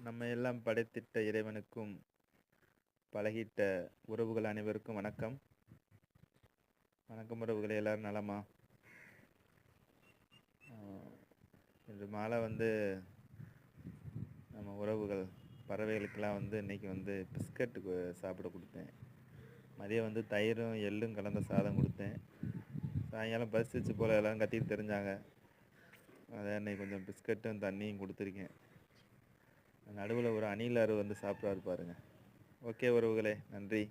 நம்ம எல்லாம் படைத்திட்ட இறைவனுக்கும் பழகிட்ட உறவுகள் அனைவருக்கும் வணக்கம். வணக்கம் உறவுகளே, எல்லாரும் நலமா? இன்று மாலை நம்ம உறவுகள் பறவைகளுக்கெல்லாம் இன்னைக்கு பிஸ்கட்டு சாப்பிட கொடுத்தேன். மதியம் தயிரும் எள்ளும் கலந்த சாதம் கொடுத்தேன். சாயங்காலம் பசிச்சு போல் எல்லோரும் கத்திட்டு தெரிஞ்சாங்க. அதை இன்னைக்கு கொஞ்சம் பிஸ்கட்டும் தண்ணியும் கொடுத்துருக்கேன். நடுவில் ஒரு அணிலாறு சாப்பிட்றாரு பாருங்க. ஓகே உறவுகளே, நன்றி.